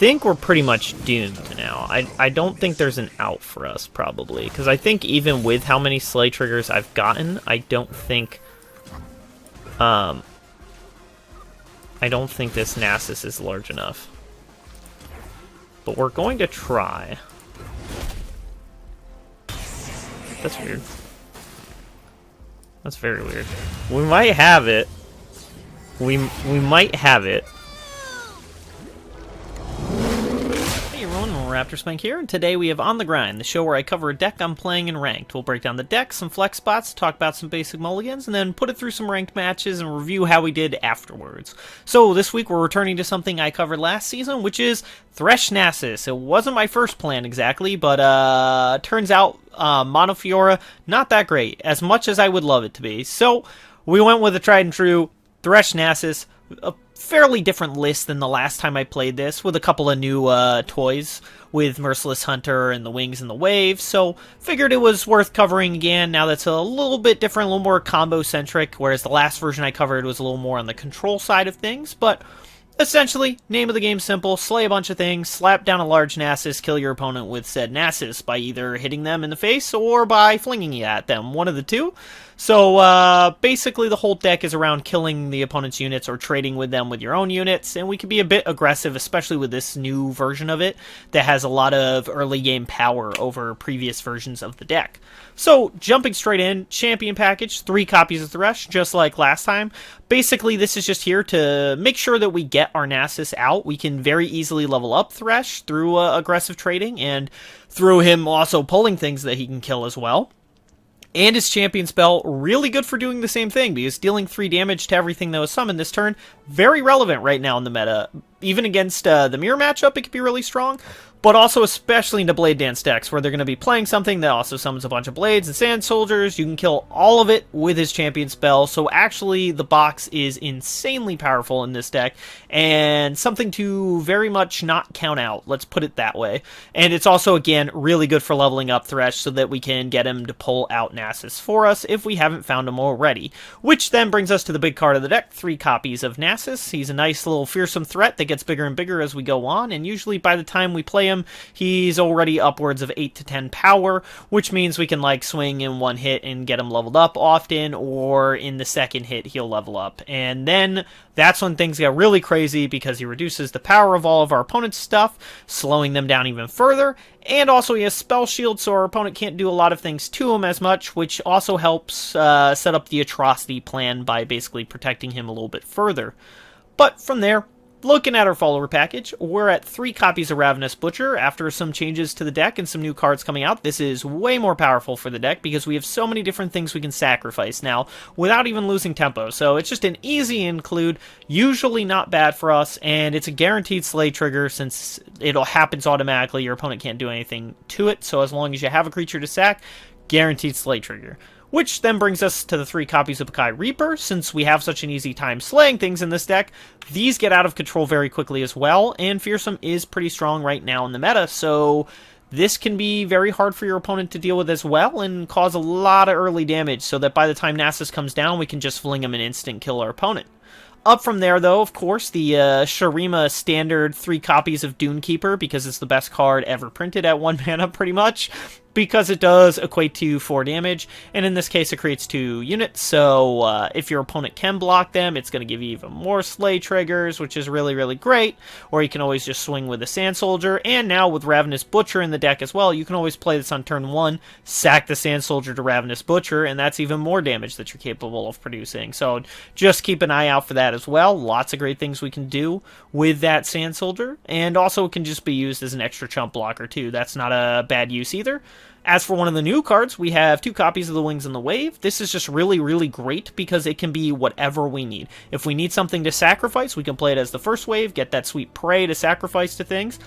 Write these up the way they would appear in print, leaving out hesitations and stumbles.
think we're pretty much doomed now. I don't think there's an out for us, probably. Because I think even with how many Slay triggers I've gotten, I don't think this Nasus is large enough. But we're going to try. That's weird. That's very weird. We might have it. We might have it. Hey everyone, Raptor Spank here, and today we have On the Grind, the show where I cover a deck I'm playing in Ranked. We'll break down the deck, some flex spots, talk about some basic mulligans, and then put it through some ranked matches and review how we did afterwards. So this week we're returning to something I covered last season, which is Thresh Nasus. It wasn't my first plan exactly, but turns out Mono Fiora, not that great, as much as I would love it to be. So we went with a tried and true Thresh Nasus, a fairly different list than the last time I played this, with a couple of new toys with Merciless Hunter and the Wings and the Wave, so figured it was worth covering again. Now that's a little bit different, a little more combo-centric, whereas the last version I covered was a little more on the control side of things, but essentially, name of the game simple, slay a bunch of things, slap down a large Nasus, kill your opponent with said Nasus by either hitting them in the face or by flinging it at them, one of the two. So basically the whole deck is around killing the opponent's units or trading with them with your own units, and we can be a bit aggressive, especially with this new version of it that has a lot of early game power over previous versions of the deck. So jumping straight in, champion package, 3 copies of Thresh, just like last time. Basically this is just here to make sure that we get our Nasus out. We can very easily level up Thresh through aggressive trading and through him also pulling things that he can kill as well. And his champion spell, really good for doing the same thing, because dealing 3 damage to everything that was summoned this turn, very relevant right now in the meta. Even against the mirror matchup, it could be really strong, but also especially into Blade Dance decks, where they're going to be playing something that also summons a bunch of Blades and Sand Soldiers. You can kill all of it with his champion spell, so actually the box is insanely powerful in this deck, and something to very much not count out, let's put it that way. And it's also, again, really good for leveling up Thresh, so that we can get him to pull out Nasus for us if we haven't found him already. Which then brings us to the big card of the deck, 3 copies of Nasus. He's a nice little fearsome threat that gets bigger and bigger as we go on, and usually by the time we play him, he's already upwards of 8 to 10 power, which means we can like swing in one hit and get him leveled up often, or in the second hit he'll level up. And then that's when things get really crazy, because he reduces the power of all of our opponent's stuff, slowing them down even further, and also he has Spell Shield, so our opponent can't do a lot of things to him as much, which also helps set up the atrocity plan by basically protecting him a little bit further. But from there, looking at our follower package, we're at 3 copies of Ravenous Butcher. After some changes to the deck and some new cards coming out, this is way more powerful for the deck because we have so many different things we can sacrifice now without even losing tempo. So it's just an easy include, usually not bad for us, and it's a guaranteed slay trigger since it happens automatically. Your opponent can't do anything to it, so as long as you have a creature to sack, guaranteed slay trigger. Which then brings us to the 3 copies of Bakai Reaper. Since we have such an easy time slaying things in this deck, these get out of control very quickly as well, and Fearsome is pretty strong right now in the meta, so this can be very hard for your opponent to deal with as well, and cause a lot of early damage, so that by the time Nasus comes down, we can just fling him and instant kill our opponent. Up from there, though, of course, the Shurima standard 3 copies of Dunekeeper, because it's the best card ever printed at 1 mana, pretty much, because it does equate to 4 damage, and in this case it creates 2 units, so if your opponent can block them, it's going to give you even more slay triggers, which is really, really great, or you can always just swing with a Sand Soldier, and now with Ravenous Butcher in the deck as well, you can always play this on turn 1, sack the Sand Soldier to Ravenous Butcher, and that's even more damage that you're capable of producing, so just keep an eye out for that as well. Lots of great things we can do with that Sand Soldier, and also it can just be used as an extra chump blocker too. That's not a bad use either. As for one of the new cards, we have 2 copies of the Wings and the Wave. This is just really, really great because it can be whatever we need. If we need something to sacrifice, we can play it as the first wave, get that sweet prey to sacrifice to things.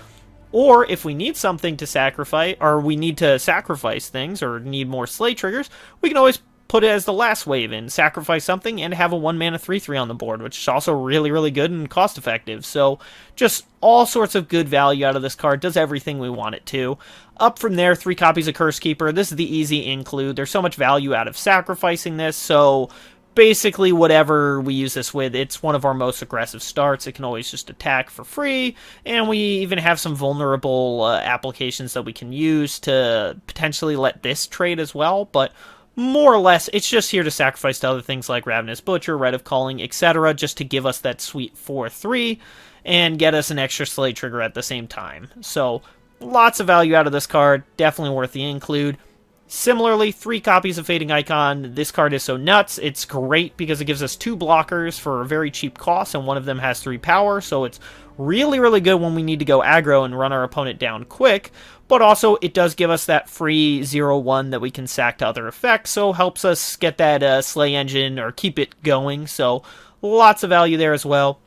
Or if we need something to sacrifice, or we need to sacrifice things, or need more slay triggers, we can always put it as the last wave and sacrifice something and have a 1 mana 3/3 on the board, which is also really, really good and cost effective. So just all sorts of good value out of this card, does everything we want it to. Up from there, 3 copies of Curse Keeper. This is the easy include. There's so much value out of sacrificing this, so basically whatever we use this with, it's one of our most aggressive starts. It can always just attack for free, and we even have some vulnerable applications that we can use to potentially let this trade as well, but more or less, it's just here to sacrifice to other things like Ravenous Butcher, Rite of Calling, etc., just to give us that sweet 4/3 and get us an extra Slay trigger at the same time. So, lots of value out of this card, definitely worth the include. Similarly, 3 copies of Fading Icon. This card is so nuts. It's great because it gives us 2 blockers for a very cheap cost, and one of them has 3 power, so it's really, really good when we need to go aggro and run our opponent down quick. But also, it does give us that free 0/1 that we can sack to other effects, so helps us get that Slay engine or keep it going, so lots of value there as well.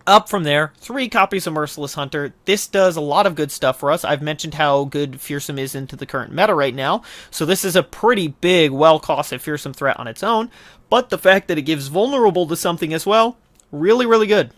Up from there, 3 copies of Merciless Hunter. This does a lot of good stuff for us. I've mentioned how good Fearsome is into the current meta right now, so this is a pretty big, well-costed Fearsome threat on its own, but the fact that it gives Vulnerable to something as well, really, really good.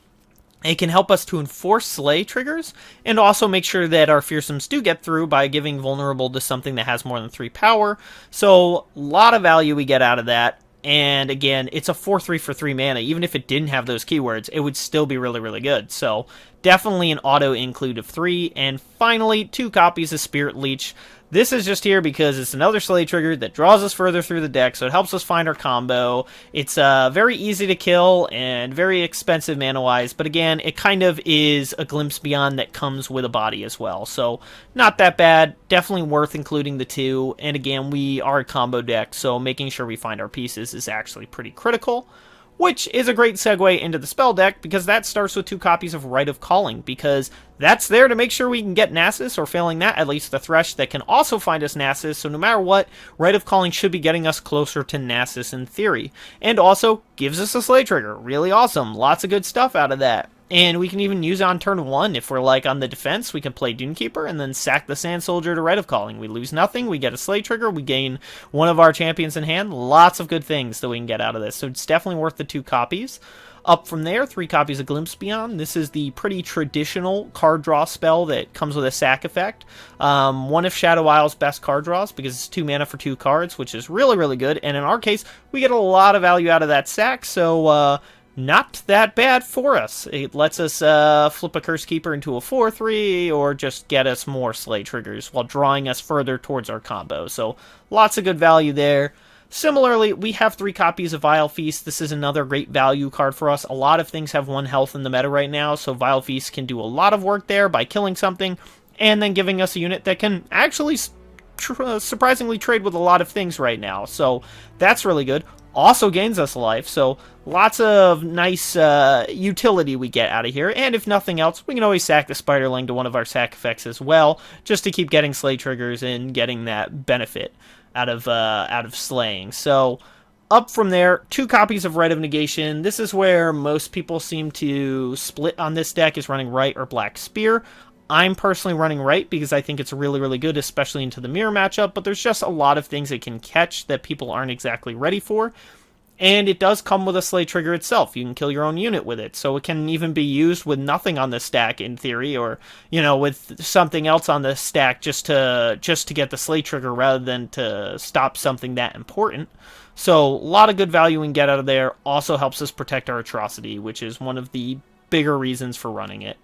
It can help us to enforce Slay triggers, and also make sure that our Fearsomes do get through by giving Vulnerable to something that has more than 3 power, so a lot of value we get out of that. And again, it's a 4/3 for 3 mana. Even if it didn't have those keywords, it would still be really, really good. So, definitely an auto include of 3. And finally, 2 copies of Spirit Leech. This is just here because it's another Slay trigger that draws us further through the deck, so it helps us find our combo. It's very easy to kill and very expensive mana-wise, but again, it kind of is a glimpse beyond that comes with a body as well. So, not that bad. Definitely worth including the 2. And again, we are a combo deck, so making sure we find our pieces is actually pretty critical. Which is a great segue into the spell deck, because that starts with 2 copies of Rite of Calling, because that's there to make sure we can get Nasus, or failing that, at least the Thresh that can also find us Nasus, so no matter what, Rite of Calling should be getting us closer to Nasus in theory. And also, gives us a Slay trigger. Really awesome. Lots of good stuff out of that. And we can even use it on turn 1. If we're like on the defense, we can play Dunekeeper and then sack the Sand Soldier to Rite of Calling. We lose nothing, we get a Slay trigger, we gain one of our champions in hand. Lots of good things that we can get out of this. So it's definitely worth the 2 copies. Up from there, 3 copies of Glimpse Beyond. This is the pretty traditional card draw spell that comes with a sack effect. One of Shadow Isle's best card draws, because it's 2 mana for 2 cards, which is really, really good. And in our case, we get a lot of value out of that sack, so not that bad for us. It lets us flip a Curse Keeper into a 4/3, or just get us more Slay triggers while drawing us further towards our combo. So lots of good value there. Similarly, we have 3 copies of Vile Feast. This is another great value card for us. A lot of things have 1 health in the meta right now, so Vile Feast can do a lot of work there by killing something, and then giving us a unit that can actually surprisingly trade with a lot of things right now. So that's really good. Also gains us life, so lots of nice utility we get out of here. And if nothing else, we can always sack the Spiderling to one of our sack effects as well, just to keep getting Slay triggers and getting that benefit out of slaying. So up from there, 2 copies of Rite of Negation. This is where most people seem to split on this deck, is running Rite or Black Spear. I'm personally running Rite because I think it's really, really good, especially into the mirror matchup, but there's just a lot of things it can catch that people aren't exactly ready for. And it does come with a Slay trigger itself. You can kill your own unit with it, so it can even be used with nothing on the stack in theory, or, you know, with something else on the stack just to get the Slay trigger rather than to stop something that important. So a lot of good value we can get out of there. Also helps us protect our Atrocity, which is one of the bigger reasons for running it.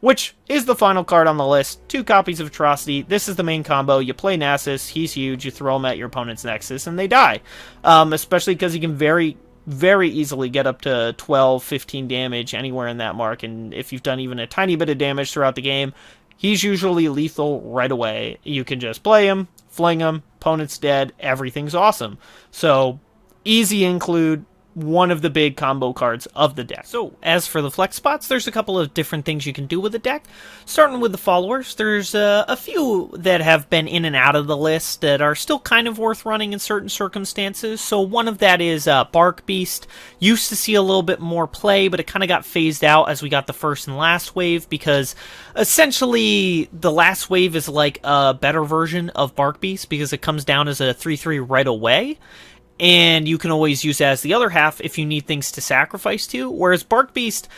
Which is the final card on the list. 2 copies of Atrocity. This is the main combo. You play Nasus, he's huge, you throw him at your opponent's Nexus, and they die. Especially because he can very, very easily get up to 12, 15 damage anywhere in that mark, and if you've done even a tiny bit of damage throughout the game, he's usually lethal right away. You can just play him, fling him, opponent's dead, everything's awesome. So, easy include. One of the big combo cards of the deck. So, as for the flex spots, there's a couple of different things you can do with the deck. Starting with the followers, there's a few that have been in and out of the list that are still kind of worth running in certain circumstances. So one of that is Bark Beast. Used to see a little bit more play, but it kind of got phased out as we got the first and last wave, because essentially the last wave is like a better version of Bark Beast, because it comes down as a 3/3 right away. And you can always use that as the other half if you need things to sacrifice to. Whereas Bark Beast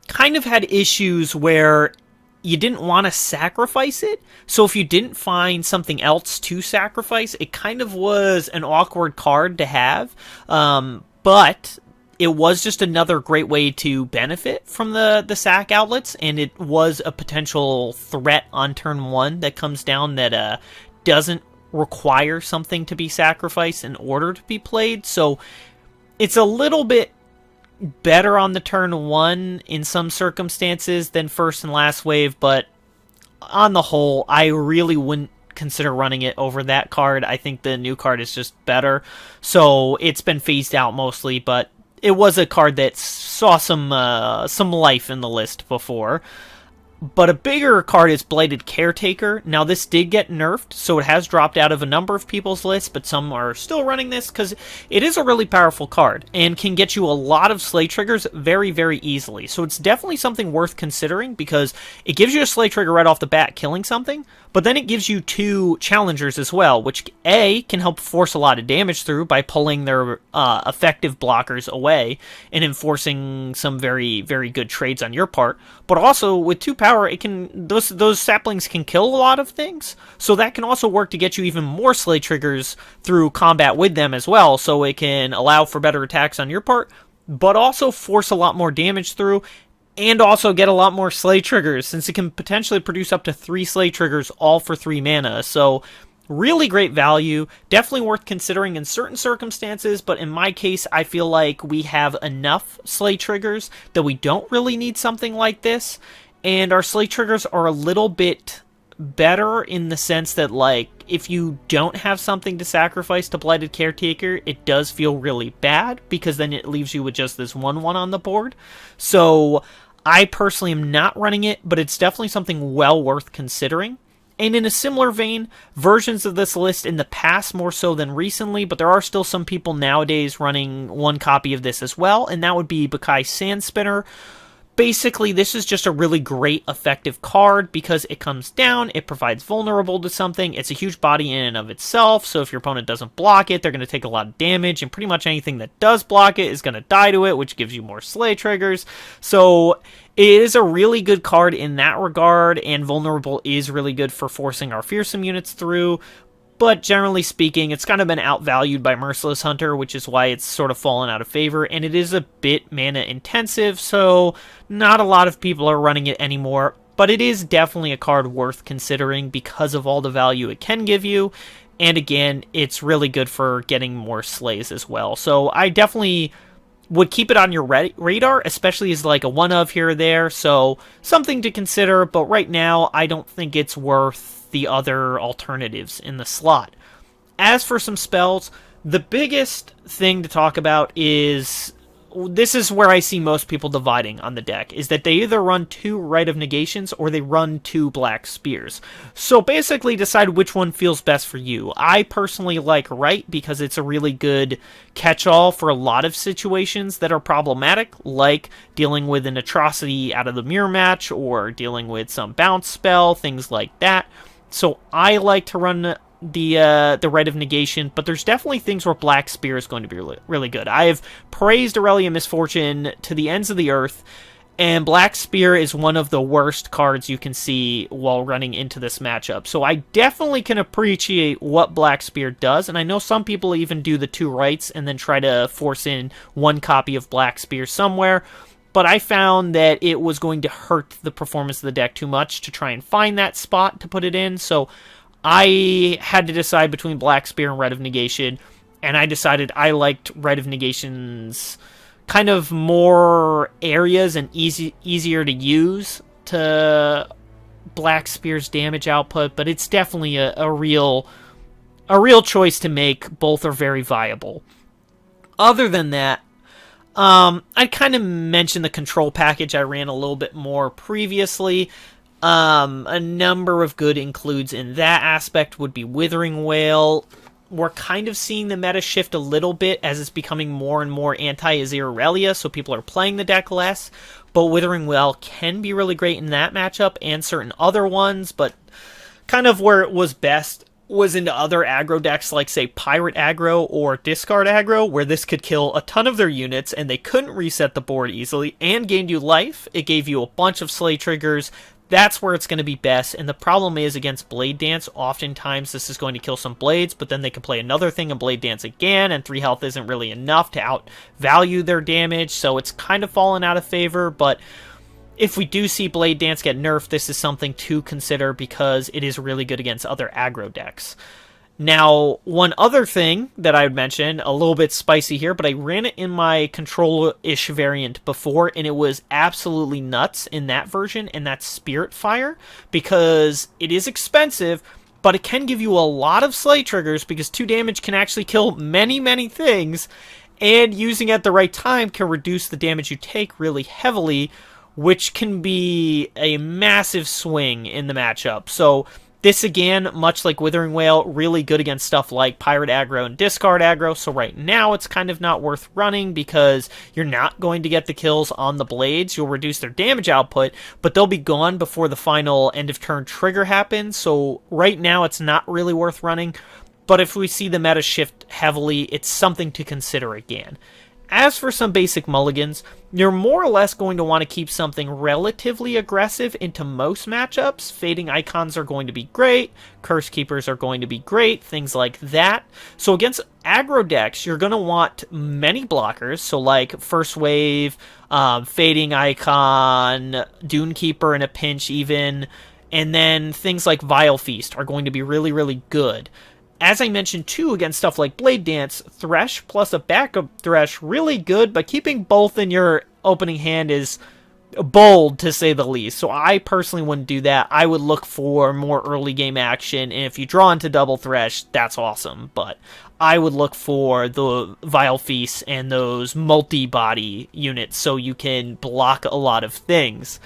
kind of had issues where you didn't want to sacrifice it. So if you didn't find something else to sacrifice, it kind of was an awkward card to have. but it was just another great way to benefit from the sack outlets, and it was a potential threat on turn 1 that comes down that doesn't require something to be sacrificed in order to be played. So it's a little bit better on the turn 1 in some circumstances than first and last wave, but on the whole, I really wouldn't consider running it over that card. I think the new card is just better, so it's been phased out mostly, but it was a card that saw some life in the list before. But a bigger card is Blighted Caretaker. Now, this did get nerfed, so it has dropped out of a number of people's lists, but some are still running this because it is a really powerful card and can get you a lot of Slay triggers very, very easily. So it's definitely something worth considering because it gives you a Slay trigger right off the bat, killing something, but then it gives you 2 challengers as well, which A, can help force a lot of damage through by pulling their effective blockers away and enforcing some very, very good trades on your part, but also with 2 power, it can those saplings can kill a lot of things, so that can also work to get you even more Slay triggers through combat with them as well, so it can allow for better attacks on your part, but also force a lot more damage through, and also get a lot more Slay triggers, since it can potentially produce up to 3 Slay triggers, all for 3 mana, so really great value, definitely worth considering in certain circumstances, but in my case, I feel like we have enough Slay triggers that we don't really need something like this. And our Slay triggers are a little bit better in the sense that, like, if you don't have something to sacrifice to Blighted Caretaker, it does feel really bad, because then it leaves you with just this 1/1 on the board. So, I personally am not running it, but it's definitely something well worth considering. And in a similar vein, versions of this list in the past more so than recently, but there are still some people nowadays running 1 copy of this as well, and that would be Bakai Sandspinner. Basically, this is just a really great, effective card because it comes down, it provides vulnerable to something, it's a huge body in and of itself, so if your opponent doesn't block it, they're going to take a lot of damage, and pretty much anything that does block it is going to die to it, which gives you more Slay triggers. So it is a really good card in that regard, and vulnerable is really good for forcing our fearsome units through. But generally speaking, it's kind of been outvalued by Merciless Hunter, which is why it's sort of fallen out of favor, and it is a bit mana intensive, so not a lot of people are running it anymore, but it is definitely a card worth considering because of all the value it can give you, and again, it's really good for getting more slays as well. So I definitely would keep it on your radar, especially as like a one-of here or there, so something to consider, but right now, I don't think it's worth the other alternatives in the slot. As for some spells, the biggest thing to talk about is, this is where I see most people dividing on the deck, is that they either run 2 Rite of Negations or they run 2 Black Spears. So basically decide which one feels best for you. I personally like Rite because it's a really good catch-all for a lot of situations that are problematic, like dealing with an atrocity out of the mirror match or dealing with some bounce spell, things like that. So I like to run the Rite of Negation, but there's definitely things where Black Spear is going to be really good. I have praised Aurelia Misfortune to the ends of the earth, and Black Spear is one of the worst cards you can see while running into this matchup. So I definitely can appreciate what Black Spear does, and I know some people even do the 2 rights and then try to force in 1 copy of Black Spear somewhere. But I found that it was going to hurt the performance of the deck too much to try and find that spot to put it in, so I had to decide between Black Spear and Rite of Negation, and I decided I liked Rite of Negation's kind of more areas and easier to use to Black Spear's damage output, but it's definitely a real choice to make. Both are very viable. Other than that, I kind of mentioned the control package I ran a little bit more previously. A number of good includes in that aspect would be Withering Wail. We're kind of seeing the meta shift a little bit as it's becoming more and more anti-Azir Aurelia, so people are playing the deck less. But Withering Wail can be really great in that matchup and certain other ones, but kind of where it was best was into other aggro decks like, say, Pirate aggro or Discard aggro, where this could kill a ton of their units and they couldn't reset the board easily and gained you life. It gave you a bunch of Slay triggers. that's where it's going to be best. And the problem is against Blade Dance, oftentimes this is going to kill some blades, but then they can play another thing and Blade Dance again, and 3 health isn't really enough to outvalue their damage, so it's kind of fallen out of favor. But if we do see Blade Dance get nerfed, this is something to consider because it is really good against other aggro decks. Now, one other thing that I would mention, a little bit spicy here, but I ran it in my control-ish variant before, and it was absolutely nuts in that version, and that's Spirit Fire, because it is expensive, but it can give you a lot of Slay triggers, because 2 damage can actually kill many, many things, and using it at the right time can reduce the damage you take really heavily, which can be a massive swing in the matchup. So this, again, much like Withering Wail, really good against stuff like Pirate aggro and Discard aggro, so right now it's kind of not worth running because you're not going to get the kills on the blades. You'll reduce their damage output, but they'll be gone before the final end-of-turn trigger happens, so right now it's not really worth running, but if we see the meta shift heavily, it's something to consider again. As for some basic mulligans, you're more or less going to want to keep something relatively aggressive into most matchups. Fading Icons are going to be great, Curse Keepers are going to be great, things like that. So against aggro decks, you're going to want many blockers, so like First Wave, Fading Icon, Dune Keeper in a pinch even, and then things like Vile Feast are going to be really, really good. As I mentioned, too, against stuff like Blade Dance, Thresh plus a backup Thresh, really good, but keeping both in your opening hand is bold, to say the least. So I personally wouldn't do that. I would look for more early game action, and if you draw into double Thresh, that's awesome. But I would look for the Vile Feast and those multi-body units so you can block a lot of things.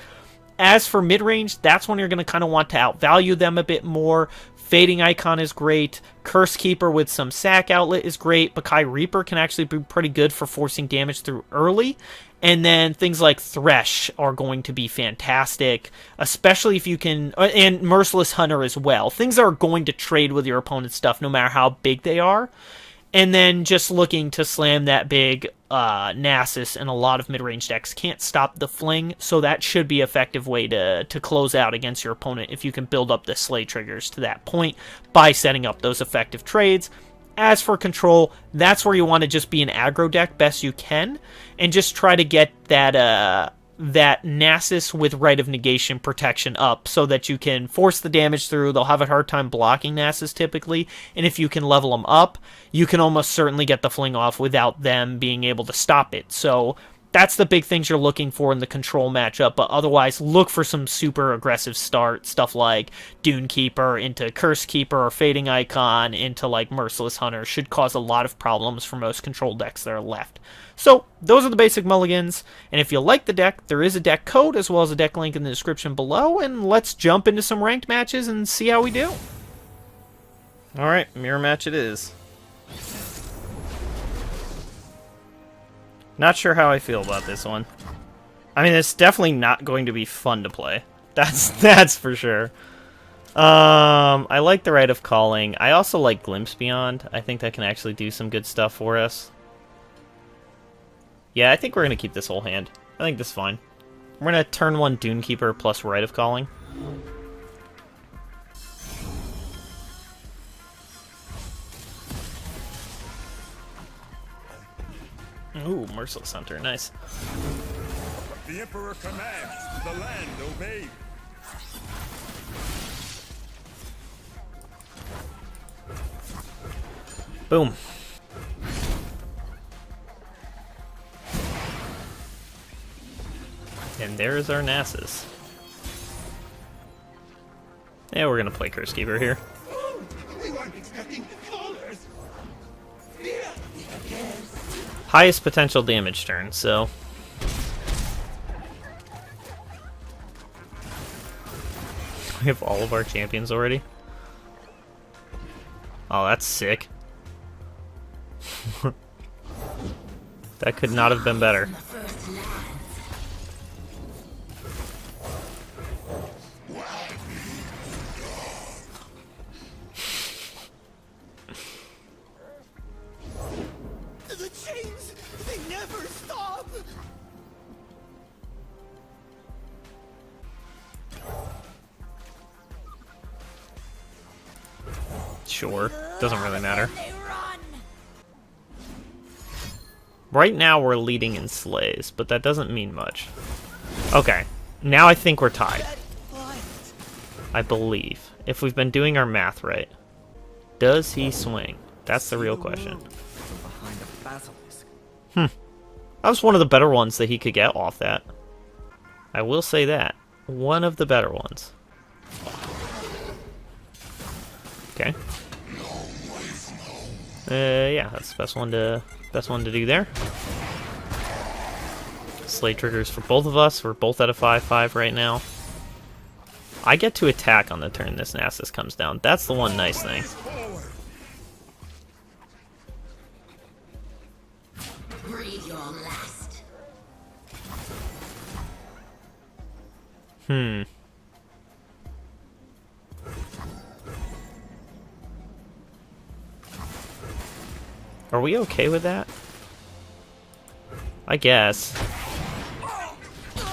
As for mid-range, that's when you're going to kind of want to outvalue them a bit more. Fading Icon is great. Curse Keeper with some sack outlet is great. Bakai Reaper can actually be pretty good for forcing damage through early. And then things like Thresh are going to be fantastic, especially if you can, and Merciless Hunter as well. Things are going to trade with your opponent's stuff no matter how big they are. And then just looking to slam that big Nasus, and a lot of mid-range decks can't stop the fling, so that should be an effective way to close out against your opponent if you can build up the Slay triggers to that point by setting up those effective trades. As for control, that's where you want to just be an aggro deck best you can, and just try to get that Nasus with Rite of Negation protection up so that you can force the damage through. They'll have a hard time blocking Nasus typically, and if you can level them up, you can almost certainly get the fling off without them being able to stop it. So that's the big things you're looking for in the control matchup, but otherwise look for some super aggressive start, stuff like Dune Keeper into Curse Keeper or Fading Icon into like Merciless Hunter should cause a lot of problems for most control decks that are left. So those are the basic mulligans, and if you like the deck, there is a deck code as well as a deck link in the description below, and let's jump into some ranked matches and see how we do. Alright, mirror match it is. Not sure how I feel about this one. I mean, it's definitely not going to be fun to play. That's for sure. I like the Rite of Calling. I also like Glimpse Beyond. I think that can actually do some good stuff for us. Yeah, I think we're going to keep this whole hand. I think this is fine. We're going to turn 1 Dune Keeper plus Rite of Calling. Ooh, Merciless Hunter, nice. The Emperor commands, the land obeys. Boom. And there's our Nasus. Yeah, we're gonna play Curse Keeper here. Highest potential damage turn, so... We have all of our champions already. Oh, that's sick. That could not have been better. The chains, they never stop! Sure. Doesn't really matter. They run. Right now we're leading in slays, but that doesn't mean much. Okay. Now I think we're tied. That blind. I believe. If we've been doing our math right. Does he swing? That's the real question. From behind a basilisk. That was one of the better ones that he could get off that. I will say that. One of the better ones. Okay. Yeah, that's the best one to do there. Slay triggers for both of us. We're both at a 5/5 right now. I get to attack on the turn this Nasus comes down. That's the one nice thing. Breathe your last. Are we okay with that? I guess.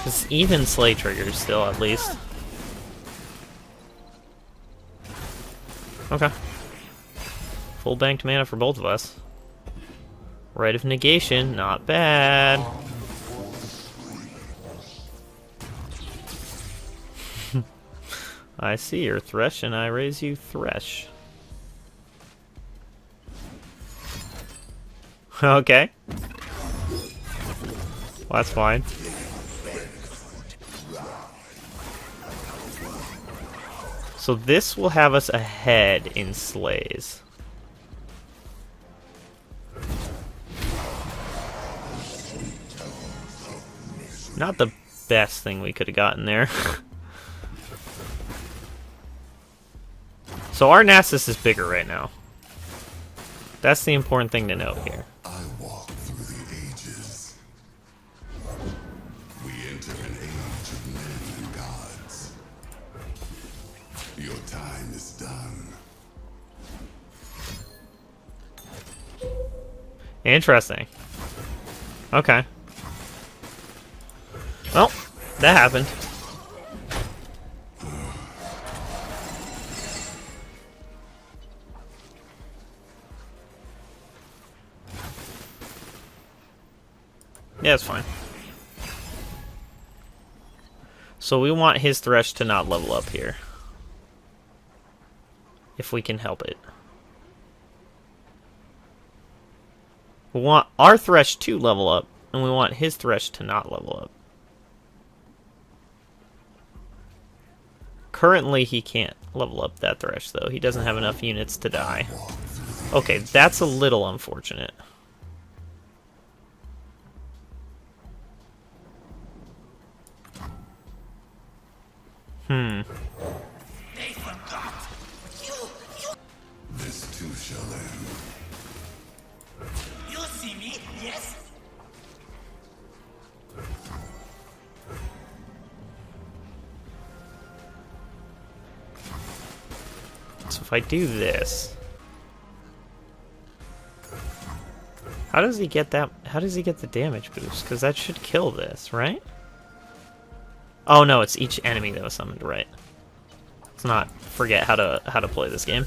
It's even slay triggers still, at least. Okay. Full banked mana for both of us. Rite of negation, not bad. I see your Thresh, and I raise you Thresh. Okay. Well, that's fine. So this will have us ahead in slays. Not the best thing we could have gotten there. So our Nasus is bigger right now. That's the important thing to note here. I walk through the ages. We enter an age of men and gods. Your time is done. Interesting. Okay. Well, that happened. Yeah, it's fine. So we want his Thresh to not level up here. If we can help it. We want our Thresh to level up, and we want his Thresh to not level up. Currently, he can't level up that Thresh, though. He doesn't have enough units to die. Okay, that's a little unfortunate. They forgot. This too shall end. You see me, yes? So if I do this... How does he get that? How does he get the damage boost? Because that should kill this, right? Oh no, it's each enemy that was summoned, right? Let's not forget how to play this game.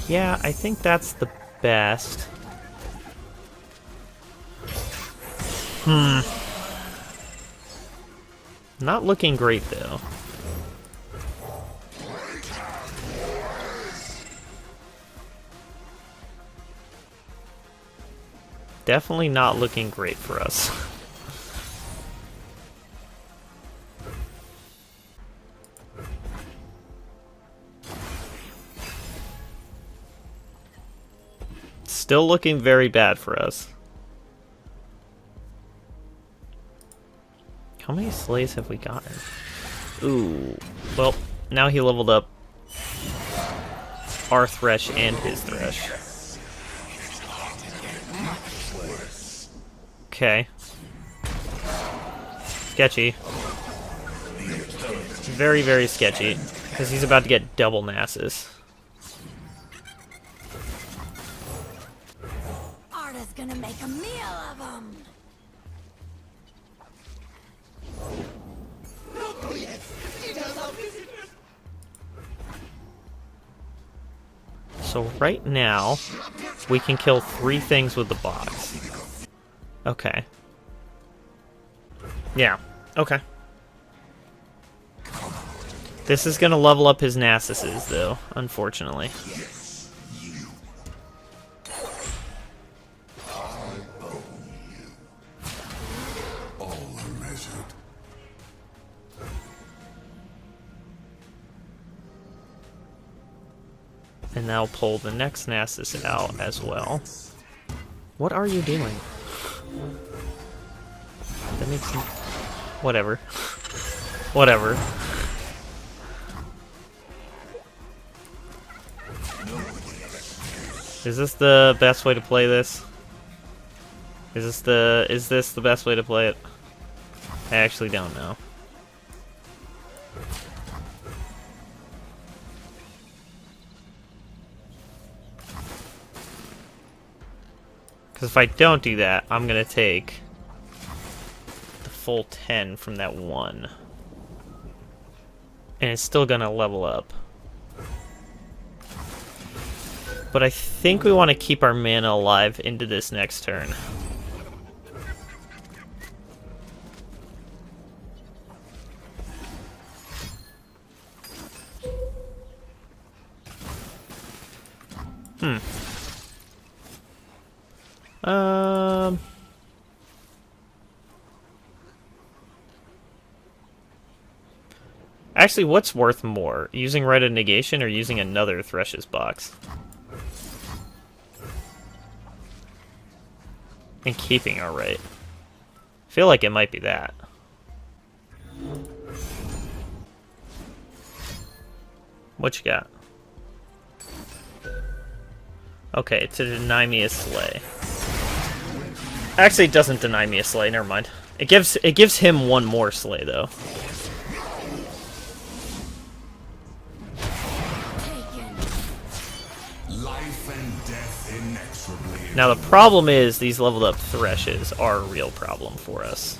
Yeah, I think that's the best. Not looking great though. Definitely not looking great for us. Still looking very bad for us. How many slays have we gotten? Ooh. Well, now he leveled up our Thresh and his Thresh. Okay. Sketchy. Very, very sketchy. Because he's about to get double Nasus. Arda's gonna make a meal of them. So right now, we can kill 3 things with the box. Okay. Yeah, okay. This is gonna level up his Nasuses, though, unfortunately. All are measured. And now pull the next Nasus out as well. What are you doing? That makes me... Whatever. Whatever. Is this the best way to play this? Is this the best way to play it? I actually don't know. Because if I don't do that, I'm gonna take the full 10 from that 1. And it's still gonna level up. But I think we want to keep our mana alive into this next turn. Actually, what's worth more? Using Rite of Negation or using another Thresh's box? And keeping our right. Feel like it might be that. What you got? Okay, to deny me a slay. Actually, it doesn't deny me a slay. Never mind. It gives him 1 more slay though. Life and death inexorably. Now the problem is these leveled up Threshes are a real problem for us.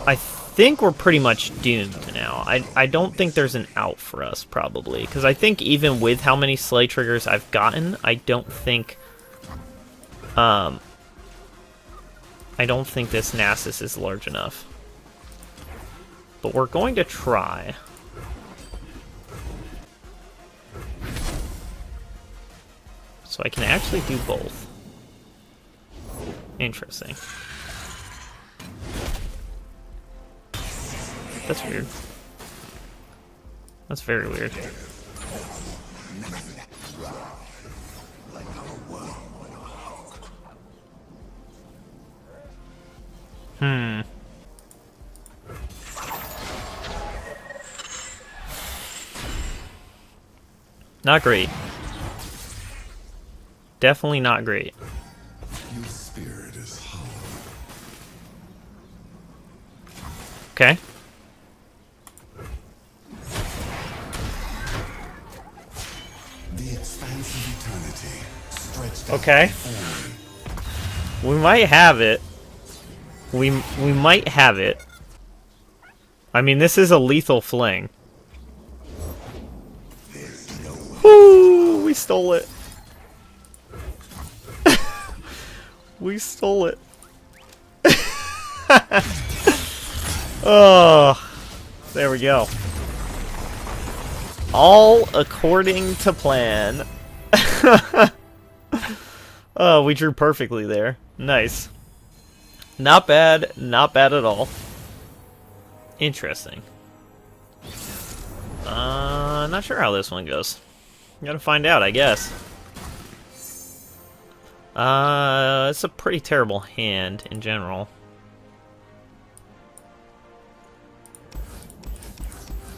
I think we're pretty much doomed now. I don't think there's an out for us, probably. Because I think even with how many Slay triggers I've gotten, I don't think this Nasus is large enough. But we're going to try. So I can actually do both. Interesting. That's weird. That's very weird. Not great. Definitely not great. Your spirit is hollow. Okay. The expanse of eternity stretched out Okay. before me. We might have it. We might have it. I mean, this is a lethal fling. Woo! We stole it. We stole it. Oh, there we go. All according to plan. Oh, we drew perfectly there. Nice. Not bad. Not bad at all. Interesting. Not sure how this one goes. Gotta find out, I guess. It's a pretty terrible hand in general.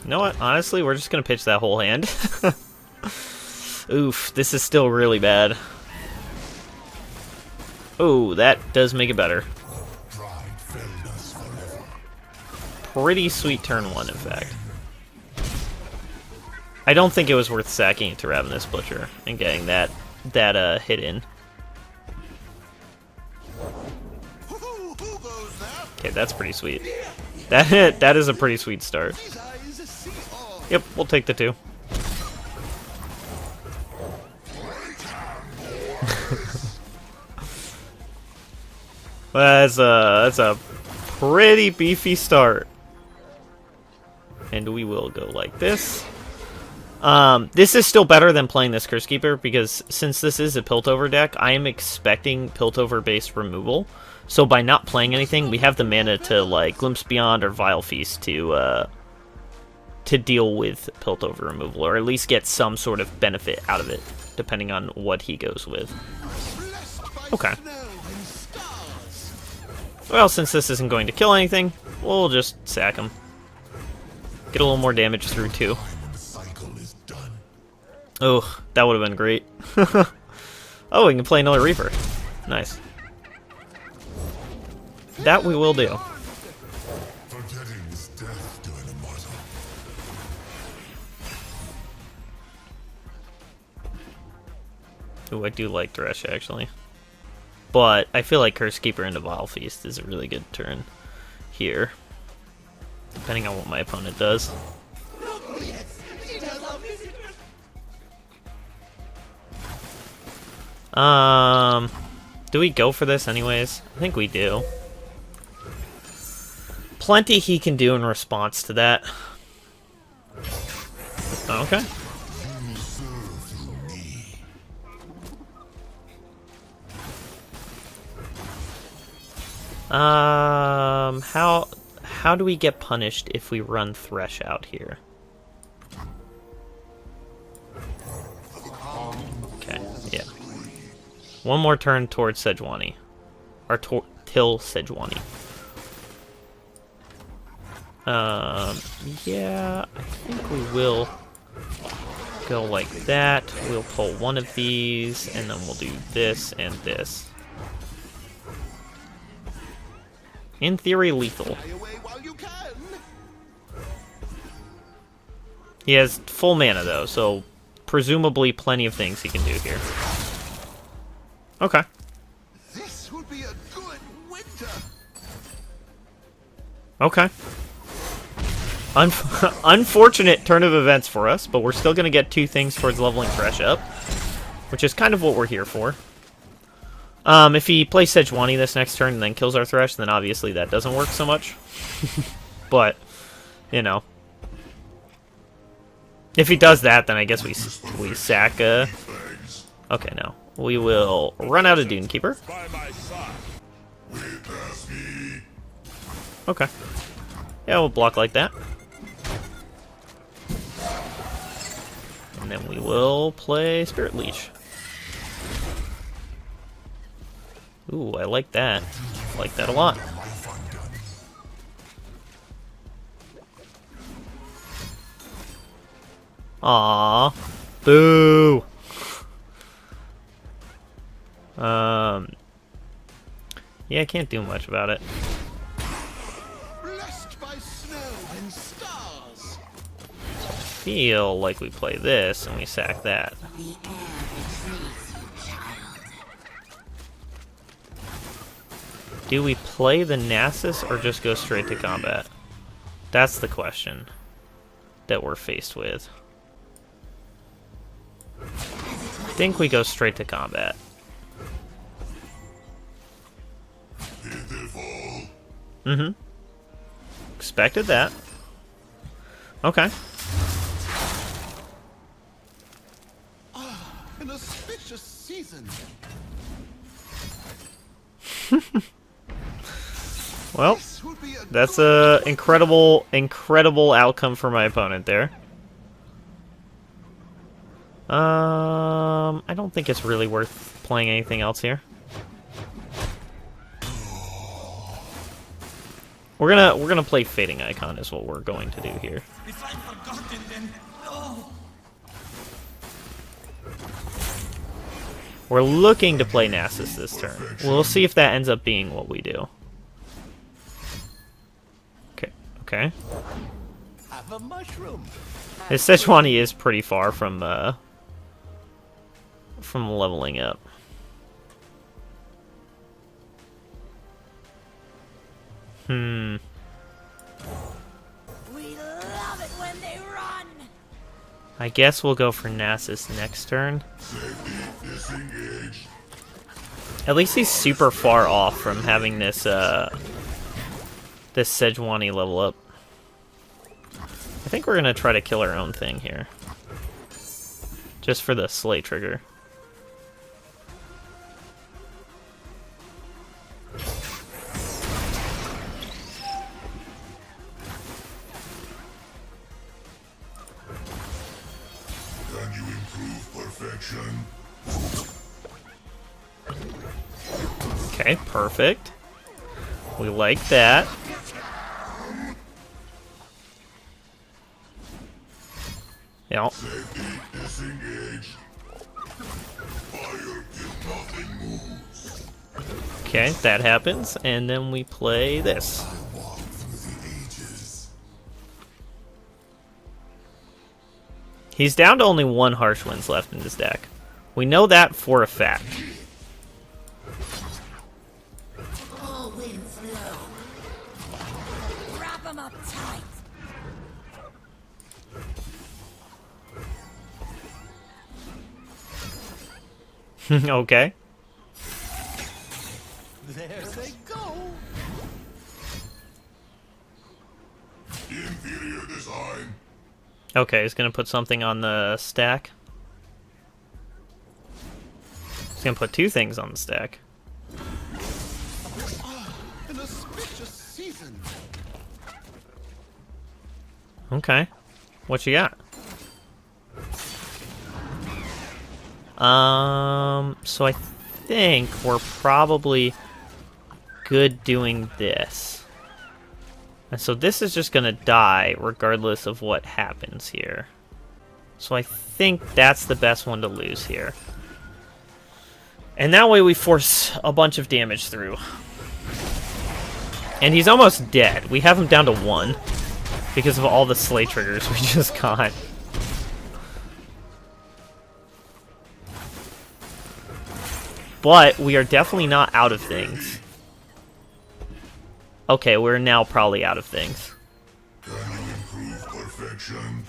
You know what? Honestly, we're just gonna pitch that whole hand. Oof, this is still really bad. Oh, that does make it better. Pride failed us forever. Pretty sweet turn 1, in fact. I don't think it was worth sacking to Ravenous Butcher and getting that hit in. Okay, that's pretty sweet. That is a pretty sweet start. Yep, we'll take the 2. That's a pretty beefy start. And we will go like this. This is still better than playing this Curse Keeper, because since this is a Piltover deck, I am expecting Piltover-based removal. So by not playing anything, we have the mana to, like, Glimpse Beyond or Vile Feast to deal with Piltover removal, or at least get some sort of benefit out of it, depending on what he goes with. Okay. Well, since this isn't going to kill anything, we'll just sack him. Get a little more damage through, too. Oh, that would have been great. Oh, we can play another Reaper. Nice. That we will do. Forgetting is death to an immortal. Ooh, I do like Thresh, actually. But I feel like Curse Keeper into Vile Feast is a really good turn here. Depending on what my opponent does. Do we go for this anyways? I think we do. Plenty he can do in response to that. Okay. How do we get punished if we run Thresh out here? Okay, yeah. One more turn towards Sejuani. Or till Sejuani. Yeah, I think we will go like that. We'll pull one of these, and then we'll do this and this. In theory, lethal. He has full mana, though, so presumably plenty of things he can do here. Okay. This would be a good winter. Okay. Unfortunate turn of events for us, but we're still going to get two things towards leveling Thresh up, which is kind of what we're here for. If he plays Sejuani this next turn and then kills our Thresh, then obviously that doesn't work so much. But, you know. If he does that, then I guess we sack, Okay, no. We will run out of Dunekeeper. Okay. Yeah, we'll block like that. And then we will play Spirit Leash. Ooh, I like that. I like that a lot. Aww. Boo! Yeah, I can't do much about it. Blessed by snow and stars. Feel like we play this and we sack that. The air betrays you, child. Do we play the Nasus or just go straight to combat? That's the question that we're faced with. I think we go straight to combat. Mm-hmm. Expected that. Okay. An auspicious season. Well, This would be a that's good a incredible outcome for my opponent there. I don't think it's really worth playing anything else here. We're gonna play Fading Icon is what we're going to do here. If I've forgotten, then no. We're looking to play Nasus this turn. We'll see if that ends up being what we do. Okay, okay. have a mushroom. His Sejuani is pretty far from leveling up. We love it when they run. I guess we'll go for Nasus next turn. At least he's super far off from having this, this Sejuani level up. I think we're gonna try to kill our own thing here. Just for the slay trigger. Can you improve perfection? Okay, perfect. We like that. Yeah. Safety disengaged. Fire till nothing moves. Okay, that happens, and then we play this. I walk through the ages. He's down to only 1 Harsh Winds left in his deck. We know that for a fact. All winds flow. Wrap 'em up tight. Okay. There they go. Inferior design. Okay, he's gonna put something on the stack. He's gonna put 2 things on the stack. An auspicious season. Okay. What you got? So I think we're probably good doing this. And so this is just gonna die regardless of what happens here. So I think that's the best one to lose here. And that way we force a bunch of damage through. And he's almost dead. We have him down to 1 because of all the slay triggers we just got. But we are definitely not out of things. Okay, we're now probably out of things. Can you improve perfection?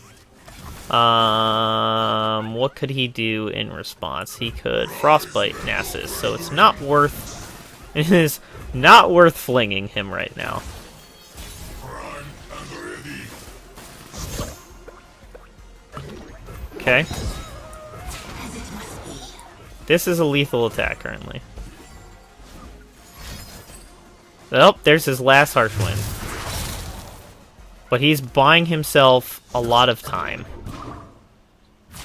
What could he do in response? He could Frostbite Nasus, so it's not worth... It is not worth flinging him right now. Prime and ready. Okay. As it must be. This is a lethal attack currently. Oh, there's his last Harsh Wind. But he's buying himself a lot of time.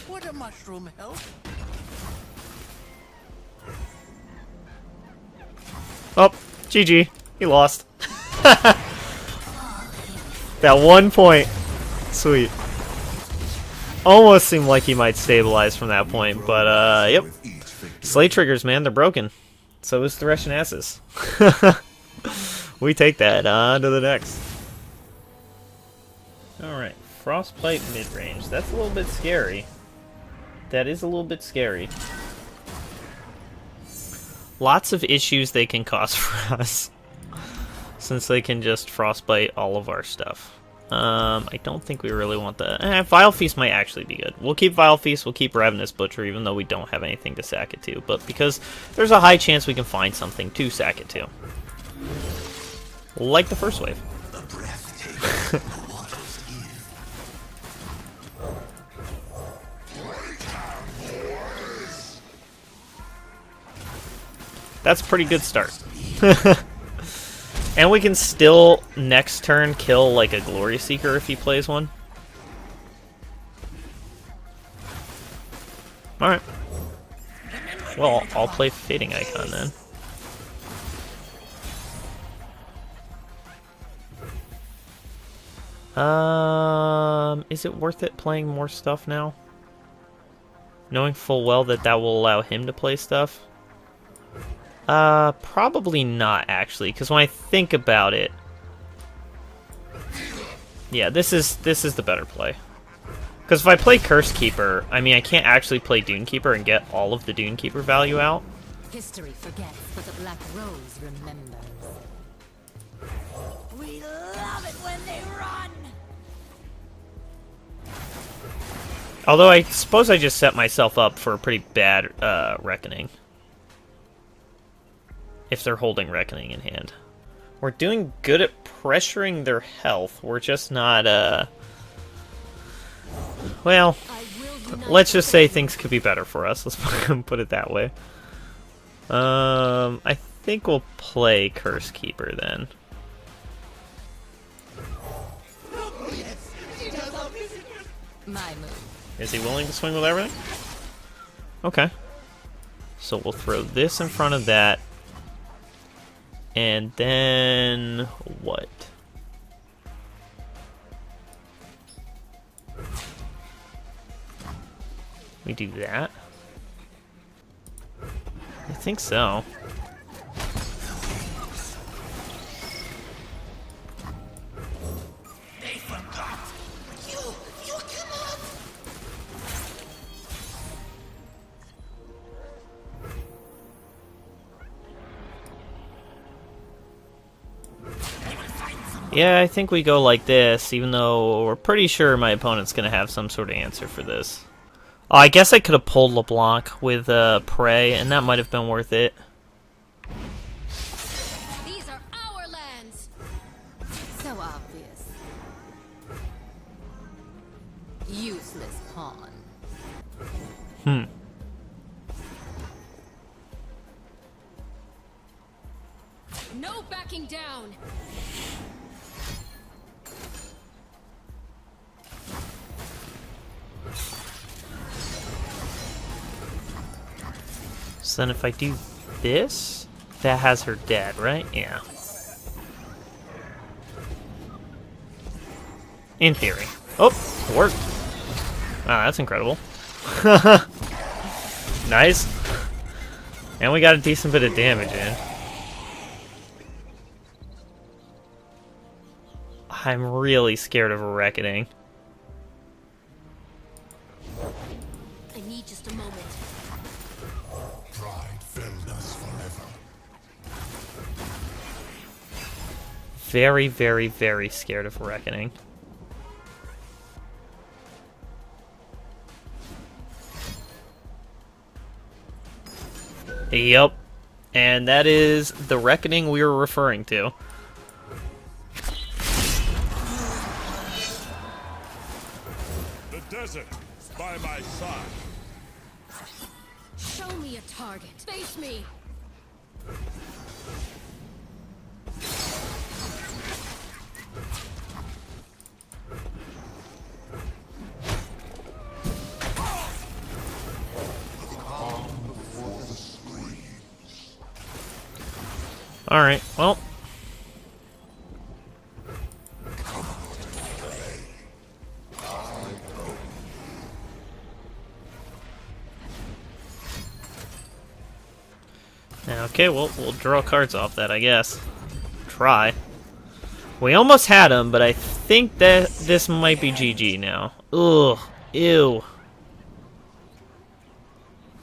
Would a mushroom help? Oh, GG. He lost. That 1 point. Sweet. Almost seemed like he might stabilize from that point, but, yep. With each victory. Slay triggers, man, they're broken. So is Thresh Nasus. We take that on to the next. Alright, Frostbite mid-range. That's a little bit scary. That is a little bit scary. Lots of issues they can cause for us. Since they can just Frostbite all of our stuff. I don't think we really want that. Vile Feast might actually be good. We'll keep Vile Feast, we'll keep Ravenous Butcher, even though we don't have anything to sack it to. But because there's a high chance we can find something to sack it to. Like the first wave. The breathtaking. The waters give. That's a pretty good start. And we can still, next turn, kill, like, a Glory Seeker if he plays one. Alright. Well, I'll play Fading Icon then. Is it worth it playing more stuff now? Knowing full well that that will allow him to play stuff? Probably not, actually, because when I think about it... Yeah, this is the better play. Because if I play Curse Keeper, I mean, I can't actually play Dune Keeper and get all of the Dune Keeper value out. History forgets, but the Black Rose remembers. We love it when they run. Although I suppose I just set myself up for a pretty bad Reckoning. if they're holding Reckoning in hand. We're doing good at pressuring their health. We're just not, well, let's just say things could be better for us. Let's put it that way. I think we'll play Curse Keeper then. My move. Is he willing to swing with everything? Okay. So we'll throw this in front of that. And then what? We do that? I think so. They forgot. You cannot. Yeah, I think we go like this, even though we're pretty sure my opponent's going to have some sort of answer for this. Oh, I guess I could have pulled LeBlanc with Prey, and that might have been worth it. These are our lands. So obvious. Useless pawn. No backing down. So then if I do this, that has her dead, right? Yeah. In theory. Oh, it worked. Wow, that's incredible. Nice. And we got a decent bit of damage in. I'm really scared of a Reckoning. I need just a moment. Pride filled us forever. Very, very, very scared of a Reckoning. Yep. And that is the Reckoning we were referring to. The desert by my side. Show me a target. Face me. Alright, well. Okay, well, we'll draw cards off that, I guess. Try. We almost had him, but I think that this might be GG now. Ugh. Ew.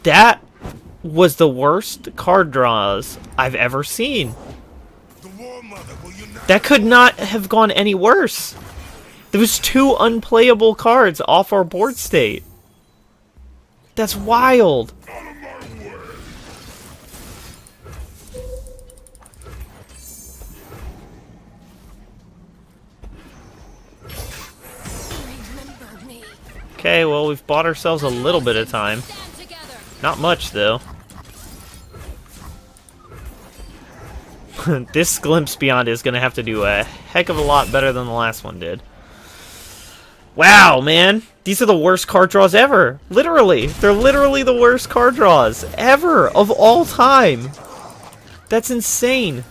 That was the worst card draws I've ever seen. The War Mother will unite. That could not have gone any worse. There was 2 unplayable cards off our board state. That's wild. Remember me. Okay, well, we've bought ourselves a little bit of time. Stand together. Not much, though. This Glimpse Beyond is going to have to do a heck of a lot better than the last one did. Wow, man. These are the worst card draws ever. Literally. They're literally the worst card draws ever of all time. That's insane.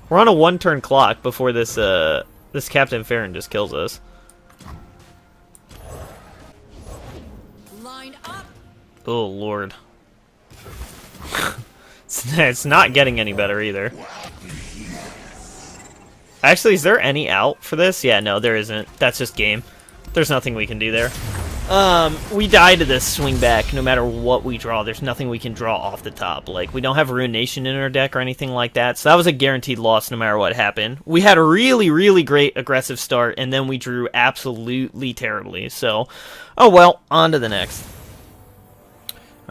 We're on a 1-turn clock before this this Captain Farron just kills us. Line up. Oh, Lord. It's not getting any better either. Actually, is there any out for this? Yeah, no, there isn't. That's just game. There's nothing we can do there. We die to this swing back no matter what we draw. There's nothing we can draw off the top. Like, we don't have Ruination in our deck or anything like that, so that was a guaranteed loss no matter what happened. We had a really, really great aggressive start, and then we drew absolutely terribly. So, oh well, on to the next.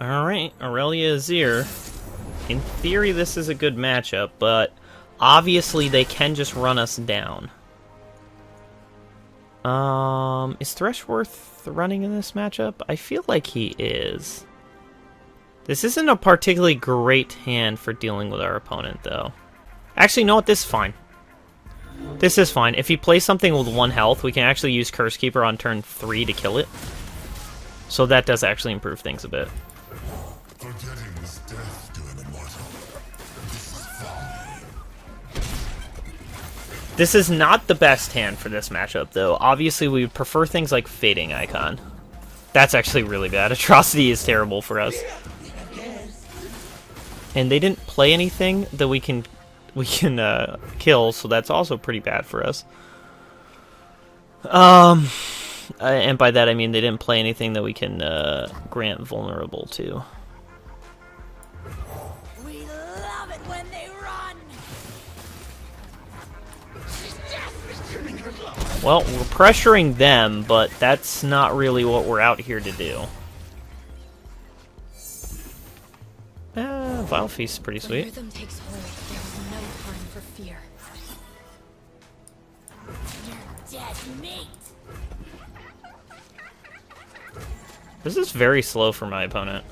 Alright, Aurelia Azir. In theory, this is a good matchup, but obviously they can just run us down. Is Thresh worth running in this matchup? I feel like he is. This isn't a particularly great hand for dealing with our opponent, though. Actually, you know what? This is fine. This is fine. If he plays something with 1 health, we can actually use Curse Keeper on turn 3 to kill it. So that does actually improve things a bit. Forgetting is death to an immortal. This is folly. This is not the best hand for this matchup, though. Obviously, we would prefer things like Fading Icon. That's actually really bad. Atrocity is terrible for us. And they didn't play anything that we can kill, so that's also pretty bad for us. And by that I mean they didn't play anything that we can grant vulnerable to. We love it when they run. Well, we're pressuring them, but that's not really what we're out here to do. Vile Feast is pretty When sweet. rhythm takes hold, there is no time for fear. You're dead meat. This is very slow for my opponent.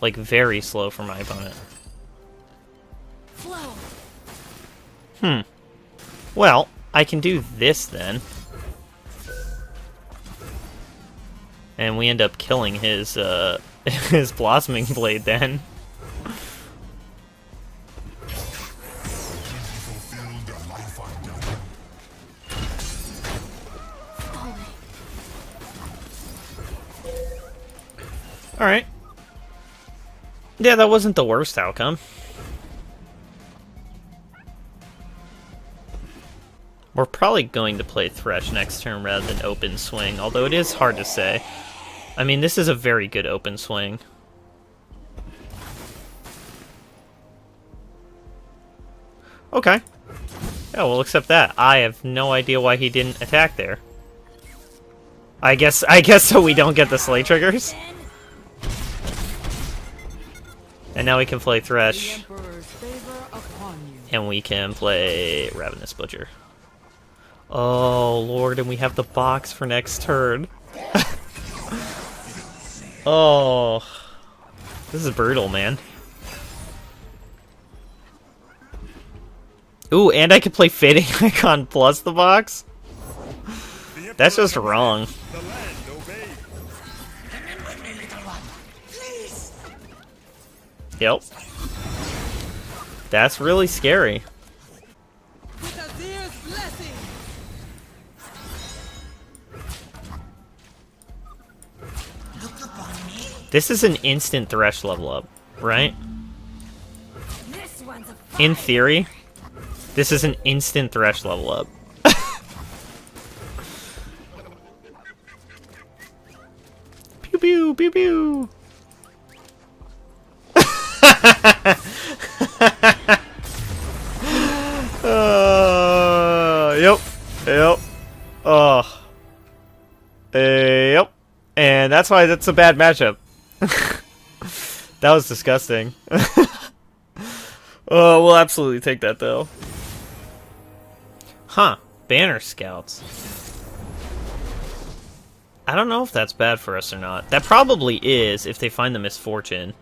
Like, very slow for my opponent. Flow. Well, I can do this then. And we end up killing his, his Blossoming Blade then. Fulfilled a life undone. Alright. Yeah, that wasn't the worst outcome. We're probably going to play Thresh next turn rather than Open Swing, although it is hard to say. I mean, this is a very good Open Swing. Okay. Yeah, we'll accept that. I have no idea why he didn't attack there. I guess so we don't get the Slay triggers. And now we can play Thresh. And we can play Ravenous Butcher. Oh, Lord, and we have the box for next turn. Oh. This is brutal, man. Ooh, and I can play Fading Icon plus the box? That's just wrong. The land obeys. Yep. That's really scary. This is an instant Thresh level up, right? This one's a In theory, this is an instant Thresh level up. Pew pew pew pew. Yep. Oh. Yep. And that's why that's a bad matchup. That was disgusting. Oh, we'll absolutely take that, though. Huh. Banner Scouts. I don't know if that's bad for us or not. That probably is if they find the Misfortune.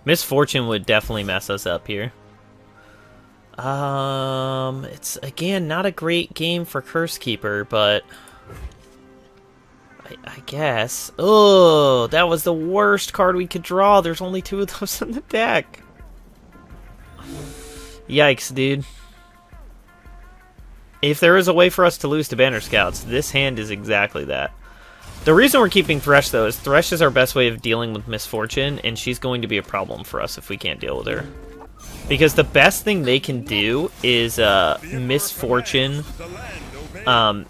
Misfortune would definitely mess us up here. It's, again, not a great game for Curse Keeper, but I guess. Oh, that was the worst card we could draw. There's only 2 of those in the deck. Yikes, dude. If there is a way for us to lose to Banner Scouts, this hand is exactly that. The reason we're keeping Thresh, though, is Thresh is our best way of dealing with Misfortune, and she's going to be a problem for us if we can't deal with her. Because the best thing they can do is Misfortune, The land obeys.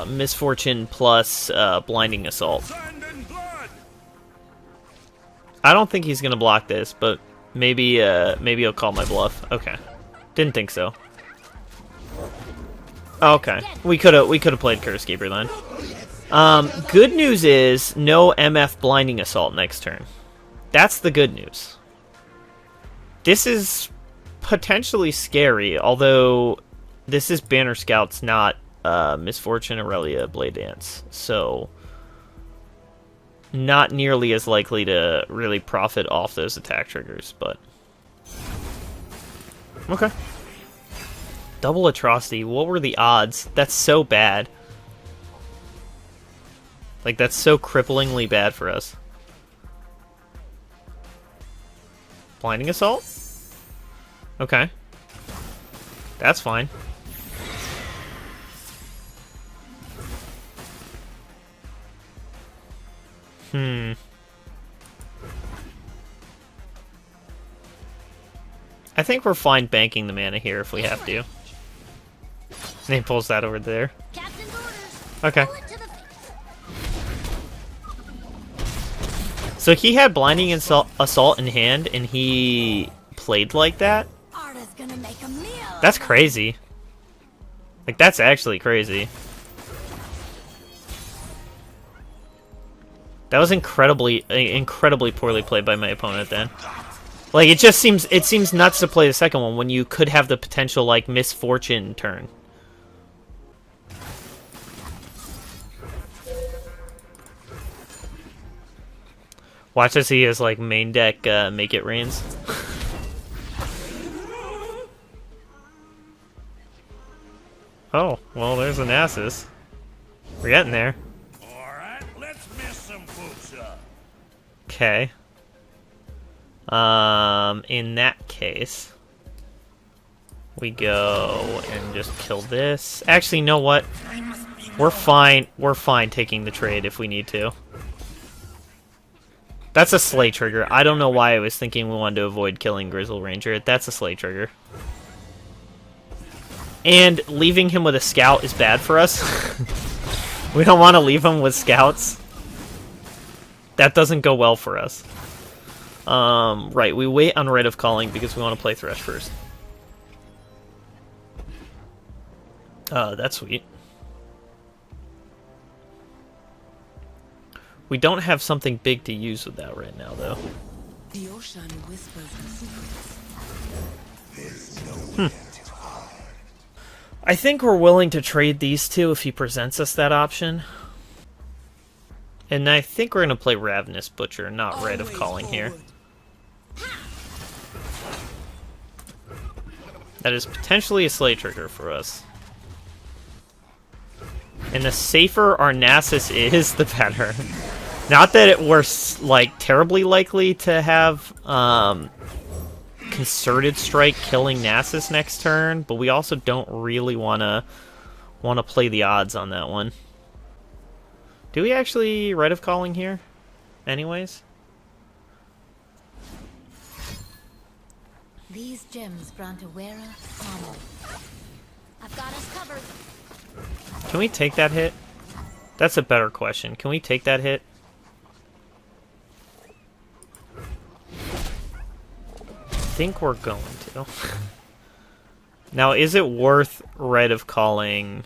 Misfortune plus Blinding Assault. Sand and blood. I don't think he's gonna block this, but maybe he'll call my bluff. Okay, didn't think so. Okay, we could have played Curse Keeper then. Good news is no MF Blinding Assault next turn. That's the good news. This is potentially scary, although this is Banner Scouts, not Misfortune, Aurelia, Blade Dance. So, not nearly as likely to really profit off those attack triggers, but... Okay. Double Atrocity, what were the odds? That's so bad. Like, that's so cripplingly bad for us. Blinding Assault? Okay. That's fine. I think we're fine banking the mana here if we have to. And he pulls that over there. Captain's orders. Okay. Pull it to the face. So he had Blinding Assault in hand, and he played like that? Arda's gonna make a meal. That's crazy. Like, that's actually crazy. That was incredibly poorly played by my opponent then. Like, it seems nuts to play the second one when you could have the potential, like, Misfortune turn. Watch as he has, like, main deck Make It Rains. Oh, well, there's a Nasus. We're getting there. Alright, let's mess some folks up. Okay. In that case, we go and just kill this. Actually, you know what? We're fine. We're fine taking the trade if we need to. That's a Slay trigger. I don't know why I was thinking we wanted to avoid killing Grizzle Ranger. That's a Slay trigger. And leaving him with a scout is bad for us. We don't want to leave him with scouts. That doesn't go well for us. Right, we wait on Rite of Calling because we want to play Thresh first. That's sweet. We don't have something big to use with that right now, though. The ocean whispers secrets. I think we're willing to trade these two if he presents us that option. And I think we're going to play Ravenous Butcher, not Rite of Calling here. That is potentially a Slay trigger for us. And the safer our Nasus is, the better. Not that we're, like, terribly likely to have Concerted Strike killing Nasus next turn, but we also don't really want to play the odds on that one. Do we actually Rite of Calling here? Anyways? These gems grant a wearer armor. I've got us covered. Can we take that hit? That's a better question. Can we take that hit? I think we're going to. Now, is it worth Rite of Calling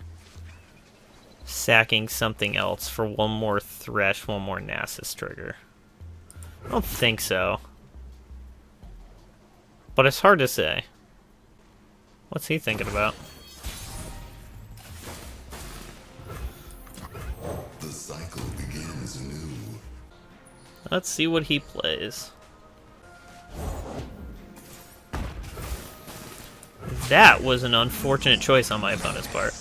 sacking something else for one more Thresh, one more Nasus trigger? I don't think so. But it's hard to say. What's he thinking about? The cycle begins anew. Let's see what he plays. That was an unfortunate choice on my opponent's part.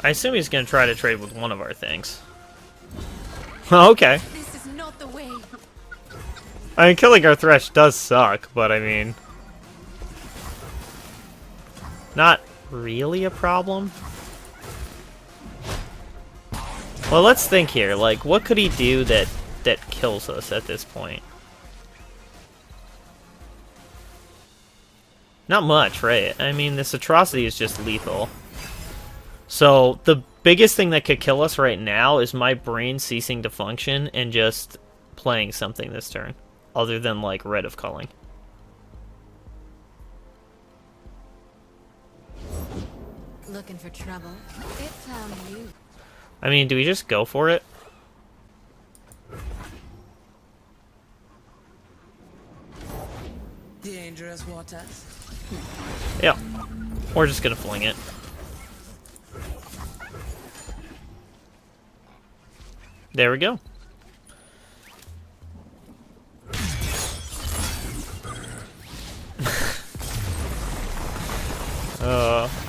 I assume he's going to try to trade with one of our things. Okay. This is not the way. I mean, killing our Thresh does suck, but I mean... not really a problem. Well, let's think here. Like, what could he do that kills us at this point? Not much, right? I mean, this atrocity is just lethal. So the biggest thing that could kill us right now is my brain ceasing to function and just playing something this turn, other than like Red of Culling. Looking for trouble? It found you. I mean, do we just go for it? Dangerous waters. Yeah. We're just gonna fling it. There we go.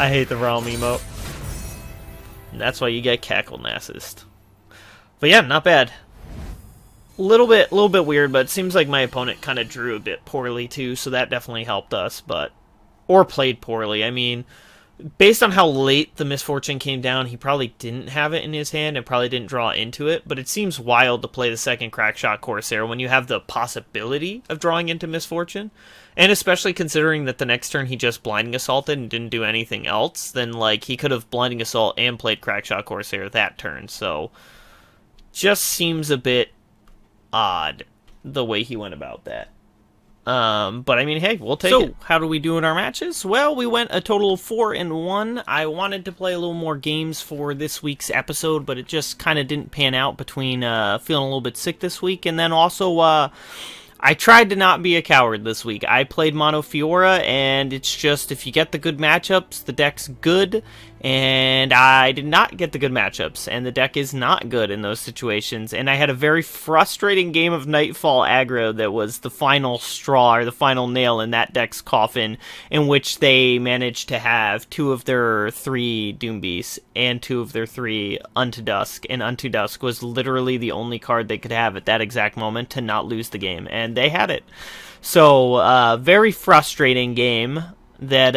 I hate the realm emote. And that's why you get Cackle Nasus. But yeah, not bad. Little bit weird, but it seems like my opponent kind of drew a bit poorly too, so that definitely helped us, or played poorly. I mean, based on how late the Misfortune came down, he probably didn't have it in his hand and probably didn't draw into it, but it seems wild to play the second Crackshot Corsair when you have the possibility of drawing into Misfortune, and especially considering that the next turn he just Blinding Assaulted and didn't do anything else, then like he could have Blinding Assault and played Crackshot Corsair that turn, so just seems a bit odd the way he went about that. But I mean, hey, we'll take it. So, how do we do in our matches? Well, we went a total of 4-1. I wanted to play a little more games for this week's episode, but it just kind of didn't pan out between feeling a little bit sick this week, and then also I tried to not be a coward this week. I played Mono Fiora, and it's just, if you get the good matchups, the deck's good, and I did not get the good matchups, and the deck is not good in those situations, and I had a very frustrating game of Nightfall aggro that was the final straw, or the final nail in that deck's coffin, in which they managed to have 2 of their 3 Doom Beasts, and 2 of their 3 Unto Dusk, and Unto Dusk was literally the only card they could have at that exact moment to not lose the game, and they had it. So, very frustrating game that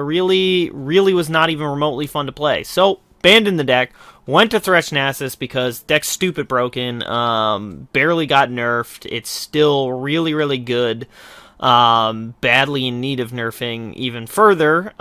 really was not even remotely fun to play. So, abandoned the deck, went to Thresh Nasus because deck's stupid broken, barely got nerfed, it's still really good, badly in need of nerfing even further,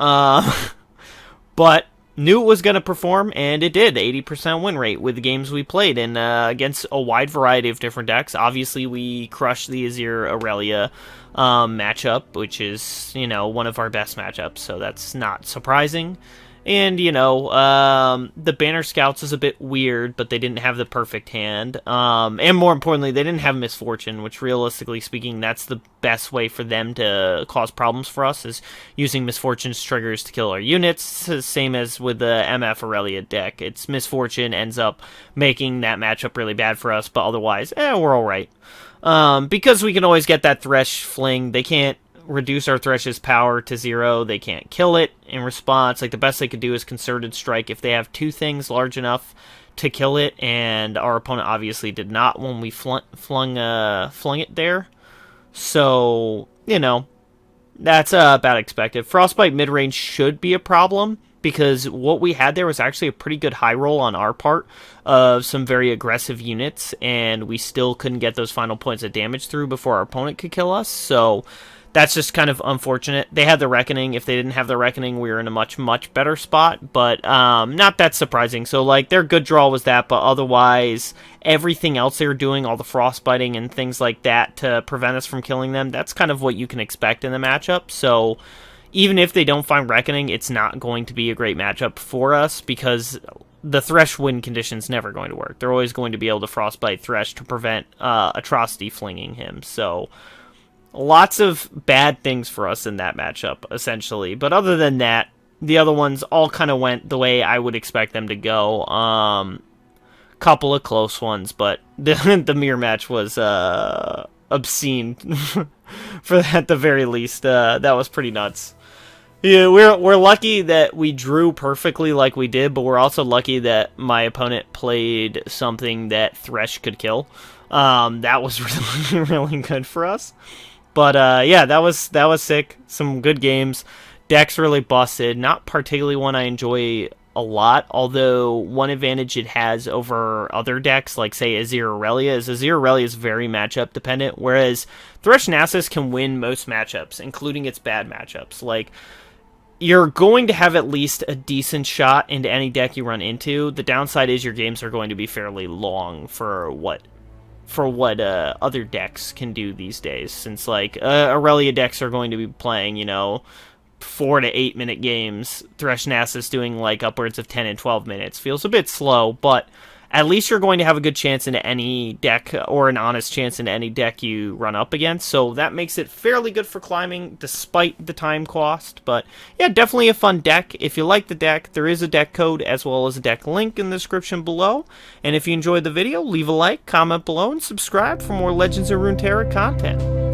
but knew it was going to perform, and it did. 80% win rate with the games we played, and against a wide variety of different decks. Obviously, we crushed the Azir Aurelia matchup, which is, one of our best matchups, so that's not surprising. And, the Banner Scouts is a bit weird, but they didn't have the perfect hand. And more importantly, they didn't have Misfortune, which realistically speaking, that's the best way for them to cause problems for us, is using Misfortune's triggers to kill our units. Same as with the MF Aurelia deck. It's Misfortune ends up making that matchup really bad for us, but otherwise, we're alright. Because we can always get that Thresh fling, they can't reduce our Thresh's power to 0, they can't kill it in response. Like, the best they could do is Concerted Strike if they have 2 things large enough to kill it, and our opponent obviously did not when we flung it there. So, that's about expected. Frostbite mid-range should be a problem, because what we had there was actually a pretty good high roll on our part of some very aggressive units, and we still couldn't get those final points of damage through before our opponent could kill us, so that's just kind of unfortunate. They had the Reckoning. If they didn't have the Reckoning, we were in a much better spot, but not that surprising. So, their good draw was that, but otherwise, everything else they were doing, all the frostbiting and things like that to prevent us from killing them, that's kind of what you can expect in the matchup. So, even if they don't find Reckoning, it's not going to be a great matchup for us, because the Thresh win condition's never going to work. They're always going to be able to frostbite Thresh to prevent Atrocity flinging him, so lots of bad things for us in that matchup, essentially. But other than that, the other ones all kind of went the way I would expect them to go. Couple of close ones, but the mirror match was obscene, for at the very least. That was pretty nuts. Yeah, we're lucky that we drew perfectly like we did, but we're also lucky that my opponent played something that Thresh could kill. That was really good for us. But yeah, that was sick. Some good games. Deck's really busted. Not particularly one I enjoy a lot, although one advantage it has over other decks, like say Azir Aurelia, is Azir Aurelia is very matchup dependent, whereas Thresh Nasus can win most matchups, including its bad matchups. Like, you're going to have at least a decent shot into any deck you run into. The downside is your games are going to be fairly long for what other decks can do these days, since like Aurelia decks are going to be playing, 4 to 8 minute games. Thresh Nasus doing like upwards of 10 and 12 minutes feels a bit slow, but at least you're going to have a good chance into any deck, or an honest chance into any deck you run up against, so that makes it fairly good for climbing, despite the time cost. But yeah, definitely a fun deck. If you like the deck, there is a deck code as well as a deck link in the description below, and if you enjoyed the video, leave a like, comment below, and subscribe for more Legends of Runeterra content.